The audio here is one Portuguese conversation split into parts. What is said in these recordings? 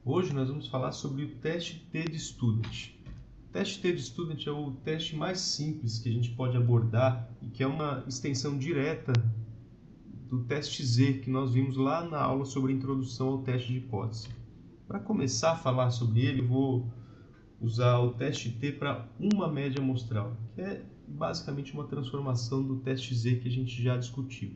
Hoje nós vamos falar sobre o teste T de Student. O teste T de Student é o teste mais simples que a gente pode abordar e que é uma extensão direta do teste Z que nós vimos lá na aula sobre a introdução ao teste de hipótese. Para começar a falar sobre ele, eu vou usar o teste T para uma média amostral, que é basicamente uma transformação do teste Z que a gente já discutiu.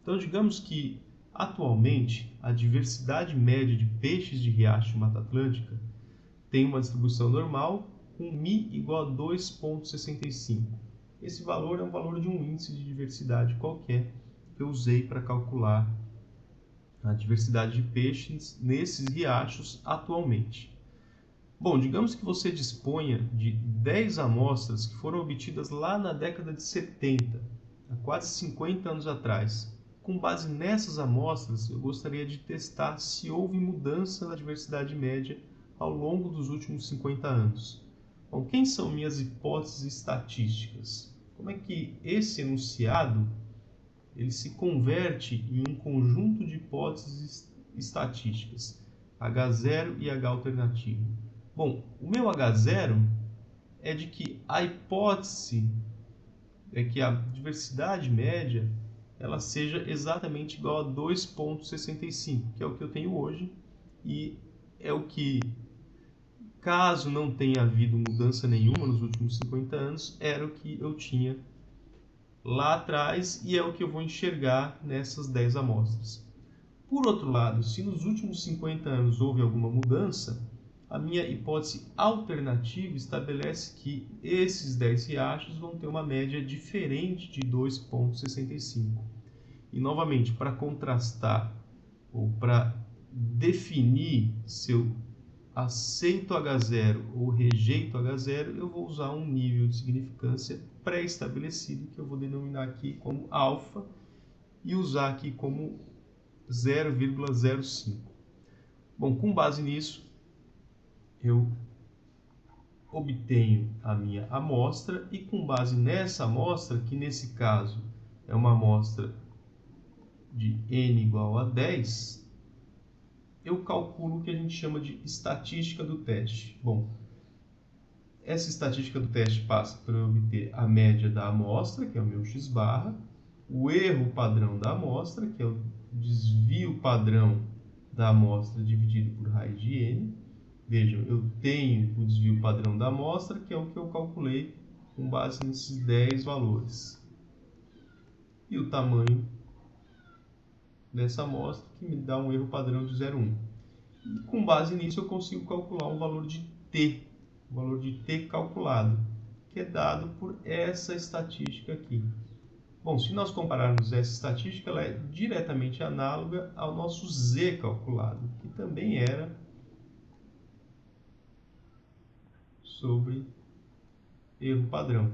Então, digamos que atualmente a diversidade média de peixes de riacho de Mata Atlântica tem uma distribuição normal com μ igual a 2,65. Esse valor é um valor de um índice de diversidade qualquer que eu usei para calcular a diversidade de peixes nesses riachos atualmente. Bom, digamos que você disponha de 10 amostras que foram obtidas lá na década de 70, há quase 50 anos atrás. Com base nessas amostras, eu gostaria de testar se houve mudança na diversidade média ao longo dos últimos 50 anos. Bom, quem são minhas hipóteses estatísticas? Como é que esse enunciado ele se converte em um conjunto de hipóteses estatísticas, H0 e H alternativo? Bom, o meu H0 é de que a hipótese é que a diversidade média ela seja exatamente igual a 2,65, que é o que eu tenho hoje, e é o que, caso não tenha havido mudança nenhuma nos últimos 50 anos, era o que eu tinha lá atrás e é o que eu vou enxergar nessas 10 amostras. Por outro lado, se nos últimos 50 anos houve alguma mudança, a minha hipótese alternativa estabelece que esses 10 riachos vão ter uma média diferente de 2,65. E, novamente, para contrastar ou para definir se eu aceito H0 ou rejeito H0, eu vou usar um nível de significância pré-estabelecido, que eu vou denominar aqui como alfa e usar aqui como 0,05. Bom, com base nisso, eu obtenho a minha amostra e com base nessa amostra, que nesse caso é uma amostra de n igual a 10, eu calculo o que a gente chama de estatística do teste. Bom, essa estatística do teste passa por eu obter a média da amostra, que é o meu x-barra, o erro padrão da amostra, que é o desvio padrão da amostra dividido por raiz de n. Vejam, eu tenho o desvio padrão da amostra, que é o que eu calculei com base nesses 10 valores. E o tamanho dessa amostra, que me dá um erro padrão de 0,1. E com base nisso eu consigo calcular um valor de t, o valor de t calculado, que é dado por essa estatística aqui. Bom, se nós compararmos essa estatística, ela é diretamente análoga ao nosso z calculado, que também era sobre erro padrão.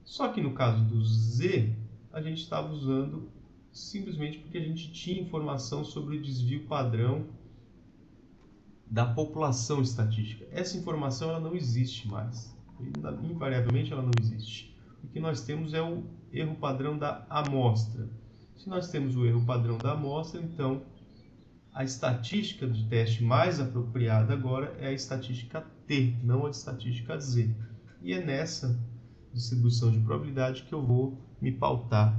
Só que no caso do z, a gente estava usando simplesmente porque a gente tinha informação sobre o desvio padrão da população estatística. Essa informação ela não existe mais. Invariavelmente ela não existe. O que nós temos é o erro padrão da amostra. Se nós temos o erro padrão da amostra, então a estatística de teste mais apropriada agora é a estatística T, não a estatística Z. E é nessa distribuição de probabilidade que eu vou me pautar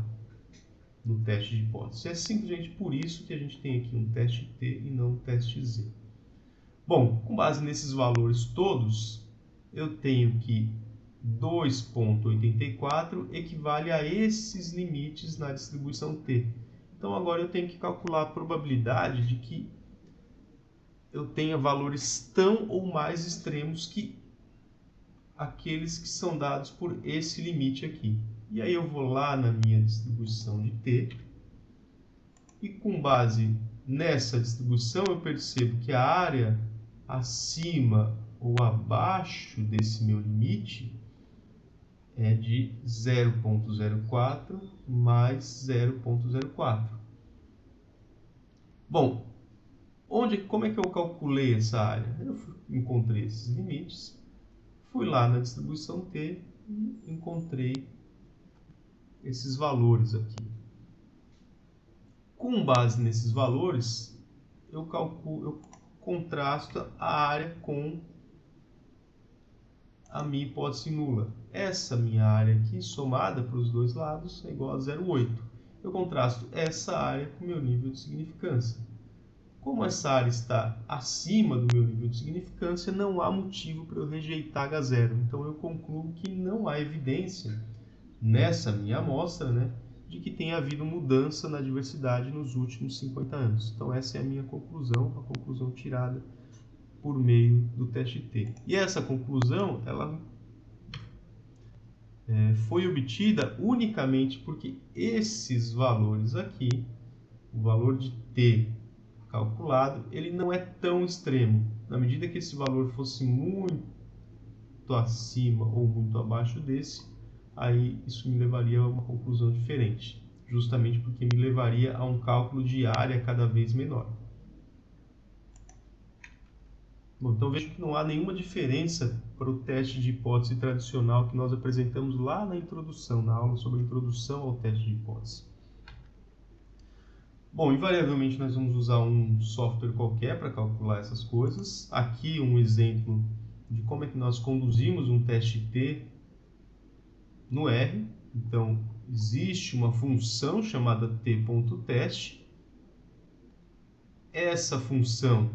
no teste de hipótese. É simplesmente por isso que a gente tem aqui um teste T e não um teste Z. Bom, com base nesses valores todos, eu tenho que 2,84 equivale a esses limites na distribuição T. Então agora eu tenho que calcular a probabilidade de que eu tenha valores tão ou mais extremos que aqueles que são dados por esse limite aqui. E aí eu vou lá na minha distribuição de T e com base nessa distribuição eu percebo que a área acima ou abaixo desse meu limite é de 0,04 mais 0,04. Bom, como é que eu calculei essa área? Eu encontrei esses limites, fui lá na distribuição T e encontrei esses valores aqui. Com base nesses valores, eu contrasta a área com a minha hipótese nula. Essa minha área aqui, somada para os dois lados, é igual a 0,8. Eu contrasto essa área com o meu nível de significância. Como essa área está acima do meu nível de significância, não há motivo para eu rejeitar H0. Então eu concluo que não há evidência nessa minha amostra, né, de que tenha havido mudança na diversidade nos últimos 50 anos. Então essa é a minha conclusão, a conclusão tirada por meio do teste T. E essa conclusão, ela foi obtida unicamente porque esses valores aqui, o valor de T calculado, ele não é tão extremo. Na medida que esse valor fosse muito acima ou muito abaixo desse, aí isso me levaria a uma conclusão diferente, justamente porque me levaria a um cálculo de área cada vez menor. Bom, então vejo que não há nenhuma diferença para o teste de hipótese tradicional que nós apresentamos lá na introdução, na aula sobre a introdução ao teste de hipótese. Bom, invariavelmente nós vamos usar um software qualquer para calcular essas coisas. Aqui um exemplo de como é que nós conduzimos um teste T no R. Então, existe uma função chamada t.teste. Essa função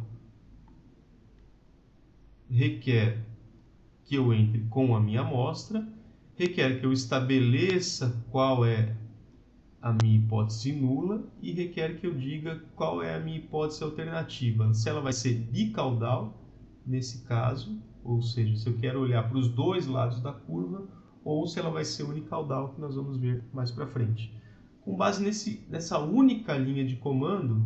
requer que eu entre com a minha amostra, requer que eu estabeleça qual é a minha hipótese nula e requer que eu diga qual é a minha hipótese alternativa. Se ela vai ser bicaudal, nesse caso, ou seja, se eu quero olhar para os dois lados da curva, ou se ela vai ser unicaudal, que nós vamos ver mais para frente. Com base nessa única linha de comando,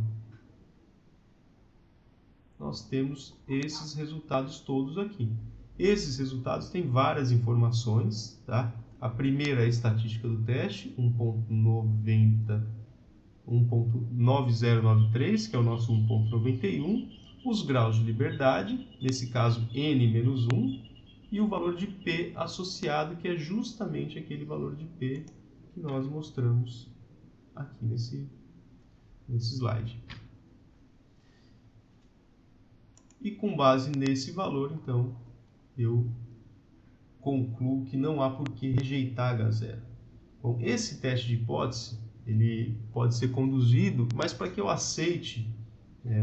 nós temos esses resultados todos aqui. Esses resultados têm várias informações, tá? A primeira é a estatística do teste, 1.9093, que é o nosso 1.91, os graus de liberdade, nesse caso n-1, e o valor de P associado, que é justamente aquele valor de P que nós mostramos aqui nesse slide. E com base nesse valor, então, eu concluo que não há por que rejeitar H0. Bom, esse teste de hipótese, ele pode ser conduzido, mas para que eu aceite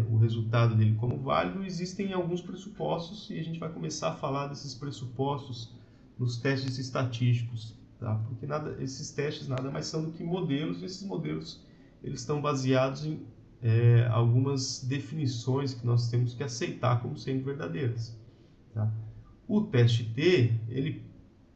o resultado dele como válido, existem alguns pressupostos e a gente vai começar a falar desses pressupostos nos testes estatísticos, tá? Porque esses testes nada mais são do que modelos, e esses modelos eles estão baseados em algumas definições que nós temos que aceitar como sendo verdadeiras, tá? O teste T, ele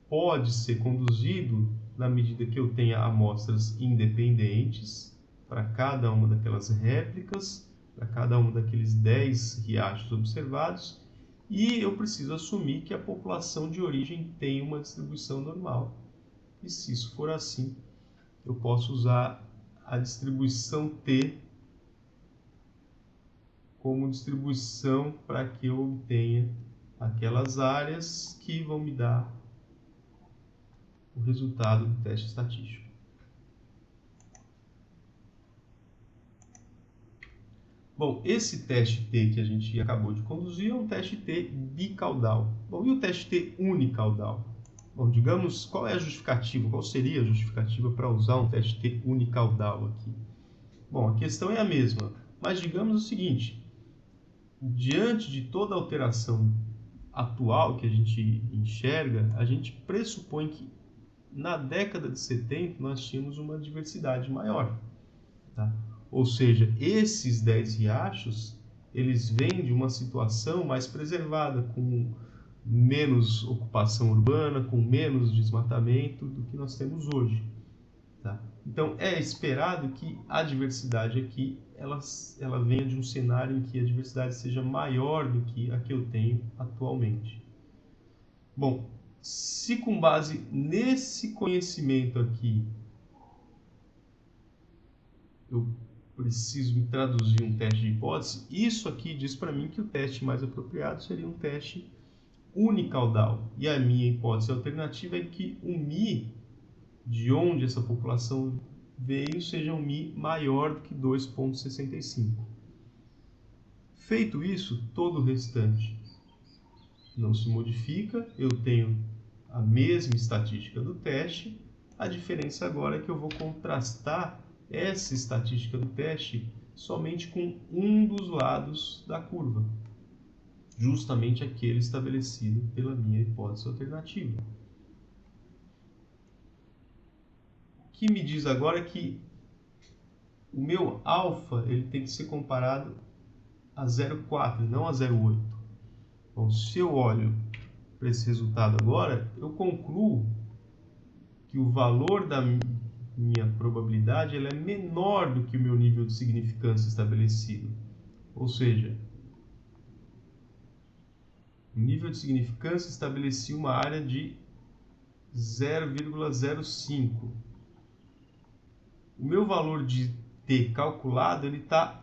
pode ser conduzido na medida que eu tenha amostras independentes para cada uma daquelas réplicas, para cada um daqueles 10 riachos observados, e eu preciso assumir que a população de origem tem uma distribuição normal. E se isso for assim, eu posso usar a distribuição T como distribuição para que eu obtenha aquelas áreas que vão me dar o resultado do teste estatístico. Bom, esse teste T que a gente acabou de conduzir é um teste T bicaudal. Bom, e o teste T unicaudal? Bom, digamos, qual é a justificativa, qual seria a justificativa para usar um teste T unicaudal aqui? Bom, a questão é a mesma, mas digamos o seguinte: diante de toda a alteração atual que a gente enxerga, a gente pressupõe que na década de 70 nós tínhamos uma diversidade maior, tá? Ou seja, esses 10 riachos, eles vêm de uma situação mais preservada, com menos ocupação urbana, com menos desmatamento do que nós temos hoje, tá? Então é esperado que a diversidade aqui ela venha de um cenário em que a diversidade seja maior do que a que eu tenho atualmente. Bom, se com base nesse conhecimento aqui eu preciso traduzir um teste de hipótese, isso aqui diz para mim que o teste mais apropriado seria um teste unicaudal. E a minha hipótese alternativa é que o Mi, de onde essa população veio, seja um Mi maior do que 2,65. Feito isso, todo o restante não se modifica, eu tenho a mesma estatística do teste. A diferença agora é que eu vou contrastar essa estatística do teste somente com um dos lados da curva, justamente aquele estabelecido pela minha hipótese alternativa. O que me diz agora é que o meu alfa ele tem que ser comparado a 0,4 e não a 0,8. Então, se eu olho para esse resultado agora, eu concluo que o valor da minha probabilidade ela é menor do que o meu nível de significância estabelecido. Ou seja, o nível de significância estabelecia uma área de 0,05. O meu valor de t calculado ele está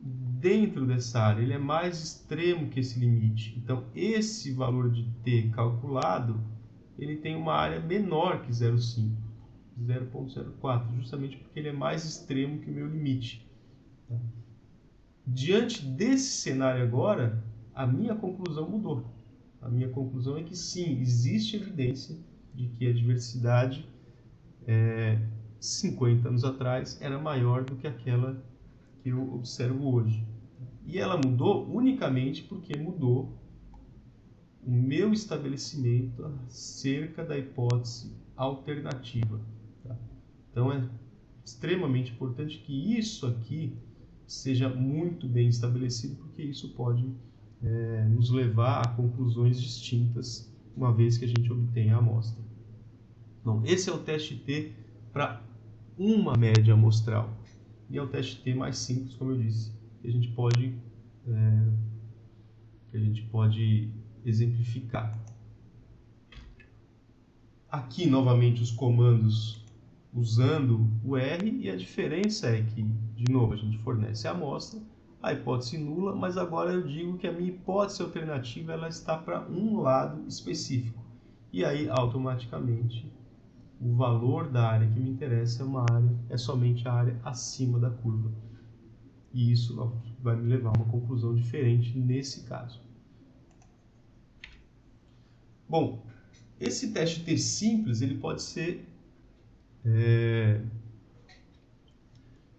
dentro dessa área, ele é mais extremo que esse limite. Então, esse valor de t calculado, ele tem uma área menor que 0,5, 0,04, justamente porque ele é mais extremo que o meu limite. Diante desse cenário agora, a minha conclusão mudou. A minha conclusão é que sim, existe evidência de que a diversidade 50 anos atrás era maior do que aquela que eu observo hoje. E ela mudou unicamente porque mudou o meu estabelecimento acerca da hipótese alternativa. Tá? Então é extremamente importante que isso aqui seja muito bem estabelecido, porque isso pode nos levar a conclusões distintas uma vez que a gente obtenha a amostra. Então, esse é o teste T para uma média amostral. E é o teste T mais simples, como eu disse, que a gente pode exemplificar. Aqui, novamente, os comandos usando o R, e a diferença é que, de novo, a gente fornece a amostra, a hipótese nula, mas agora eu digo que a minha hipótese alternativa ela está para um lado específico. E aí, automaticamente, o valor da área que me interessa é somente a área acima da curva. E isso vai me levar a uma conclusão diferente nesse caso. Bom, esse teste T simples ele pode ser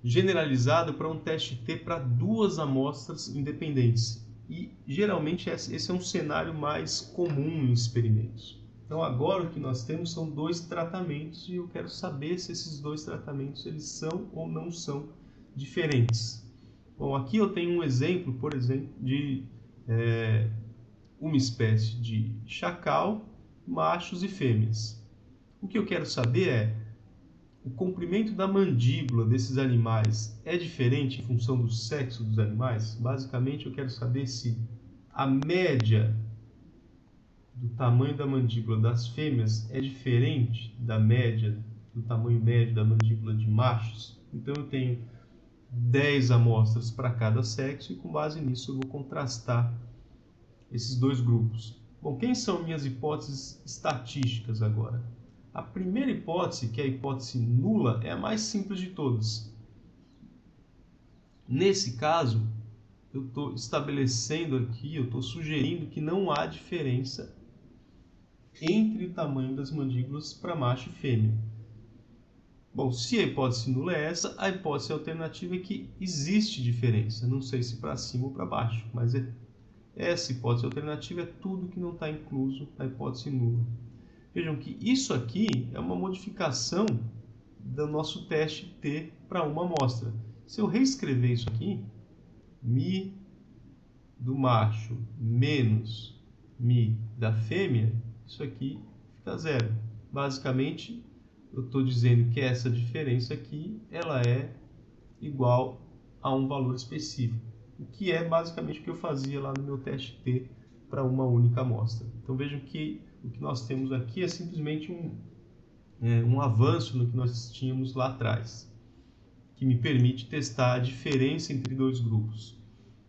generalizado para um teste T para duas amostras independentes. E geralmente esse é um cenário mais comum em experimentos. Então agora o que nós temos são dois tratamentos e eu quero saber se esses dois tratamentos eles são ou não são diferentes. Bom, aqui eu tenho um exemplo, por exemplo, de uma espécie de chacal, machos e fêmeas. O que eu quero saber é o comprimento da mandíbula desses animais é diferente em função do sexo dos animais? Basicamente eu quero saber se a média do tamanho da mandíbula das fêmeas é diferente da média do tamanho médio da mandíbula de machos. Então eu tenho 10 amostras para cada sexo e com base nisso eu vou contrastar esses dois grupos. Bom, quem são minhas hipóteses estatísticas agora? A primeira hipótese, que é a hipótese nula, é a mais simples de todas. Nesse caso, eu estou estabelecendo aqui, eu estou sugerindo que não há diferença entre o tamanho das mandíbulas para macho e fêmea. Bom, se a hipótese nula é essa, a hipótese alternativa é que existe diferença. Não sei se para cima ou para baixo, mas essa hipótese alternativa é tudo que não está incluso na hipótese nula. Vejam que isso aqui é uma modificação do nosso teste T para uma amostra. Se eu reescrever isso aqui, μ do macho menos μ da fêmea, isso aqui fica zero. Basicamente, eu estou dizendo que essa diferença aqui ela é igual a um valor específico, o que é basicamente o que eu fazia lá no meu teste T para uma única amostra. Então vejam que o que nós temos aqui é simplesmente um avanço no que nós tínhamos lá atrás, que me permite testar a diferença entre dois grupos.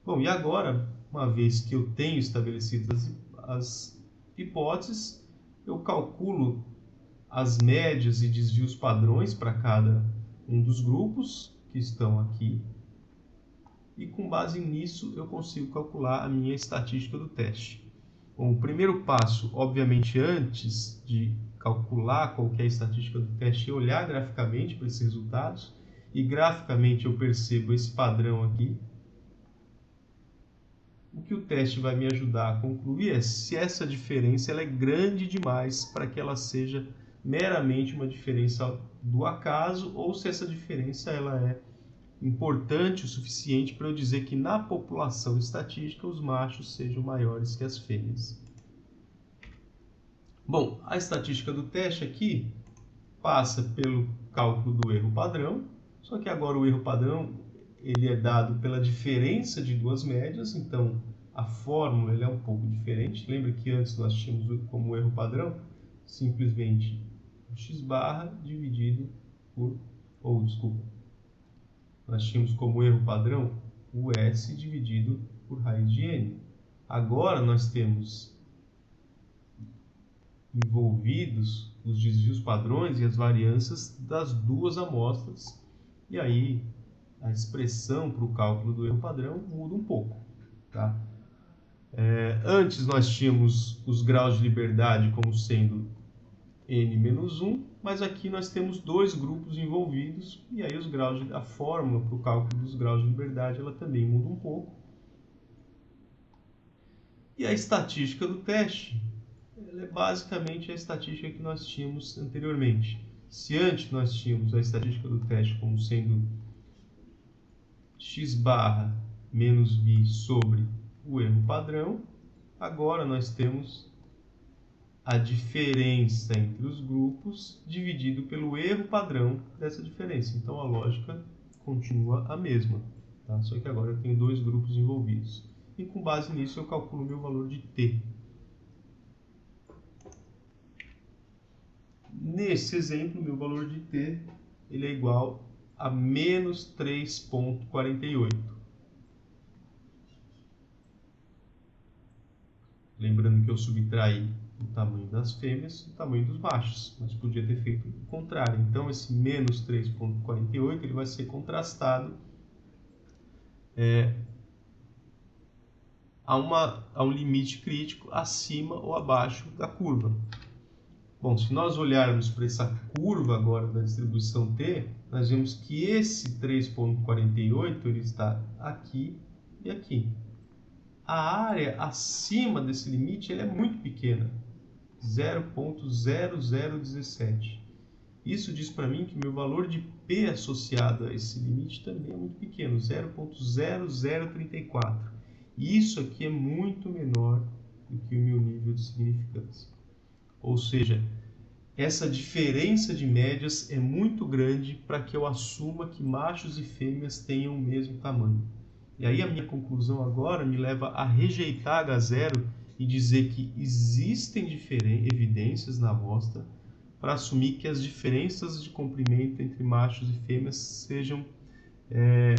Bom, e agora, uma vez que eu tenho estabelecido as hipóteses, eu calculo as médias e desvios padrões para cada um dos grupos que estão aqui e com base nisso eu consigo calcular a minha estatística do teste. Bom, o primeiro passo, obviamente, antes de calcular qual que é a estatística do teste, é olhar graficamente para esses resultados, e graficamente eu percebo esse padrão aqui. O que o teste vai me ajudar a concluir é se essa diferença ela é grande demais para que ela seja meramente uma diferença do acaso, ou se essa diferença ela é importante o suficiente para eu dizer que na população estatística os machos sejam maiores que as fêmeas. Bom, a estatística do teste aqui passa pelo cálculo do erro padrão, só que agora o erro padrão ele é dado pela diferença de duas médias, então a fórmula ele é um pouco diferente. Lembra que antes nós tínhamos como erro padrão simplesmente o x barra dividido por, nós tínhamos como erro padrão o S dividido por raiz de N. Agora nós temos envolvidos os desvios padrões e as variâncias das duas amostras, e aí a expressão para o cálculo do erro padrão muda um pouco. Tá? Antes nós tínhamos os graus de liberdade como sendo n-1, mas aqui nós temos dois grupos envolvidos, e aí a fórmula para o cálculo dos graus de liberdade ela também muda um pouco. E a estatística do teste ela é basicamente a estatística que nós tínhamos anteriormente. Se antes nós tínhamos a estatística do teste como sendo x barra menos b sobre o erro padrão, agora nós temos a diferença entre os grupos dividido pelo erro padrão dessa diferença. Então a lógica continua a mesma, tá? Só que agora eu tenho dois grupos envolvidos. E com base nisso eu calculo o meu valor de t. Nesse exemplo, meu valor de t ele é igual a menos 3,48. Lembrando que eu subtraí o tamanho das fêmeas e o tamanho dos machos, mas podia ter feito o contrário. Então, esse menos 3,48 ele vai ser contrastado a um limite crítico acima ou abaixo da curva. Bom, se nós olharmos para essa curva agora da distribuição t, nós vemos que esse 3,48 ele está aqui e aqui. A área acima desse limite ele é muito pequena, 0,0017. Isso diz para mim que meu valor de P associado a esse limite também é muito pequeno, 0,0034. E isso aqui é muito menor do que o meu nível de significância. Ou seja, essa diferença de médias é muito grande para que eu assuma que machos e fêmeas tenham o mesmo tamanho. E aí a minha conclusão agora me leva a rejeitar H0 e dizer que existem evidências na amostra para assumir que as diferenças de comprimento entre machos e fêmeas sejam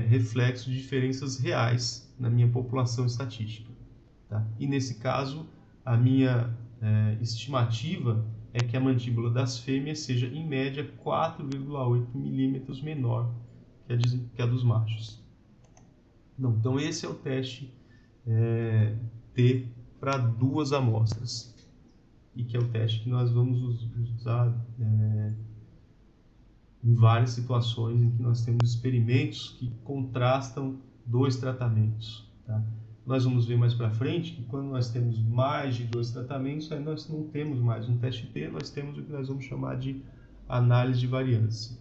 reflexo de diferenças reais na minha população estatística. Tá? E nesse caso, a minha estimativa é que a mandíbula das fêmeas seja, em média, 4,8 milímetros menor que a dos machos. Então, esse é o teste T para duas amostras, e que é o teste que nós vamos usar em várias situações em que nós temos experimentos que contrastam dois tratamentos. Tá? Nós vamos ver mais para frente que quando nós temos mais de dois tratamentos, aí nós não temos mais um teste T, nós temos o que nós vamos chamar de análise de variância.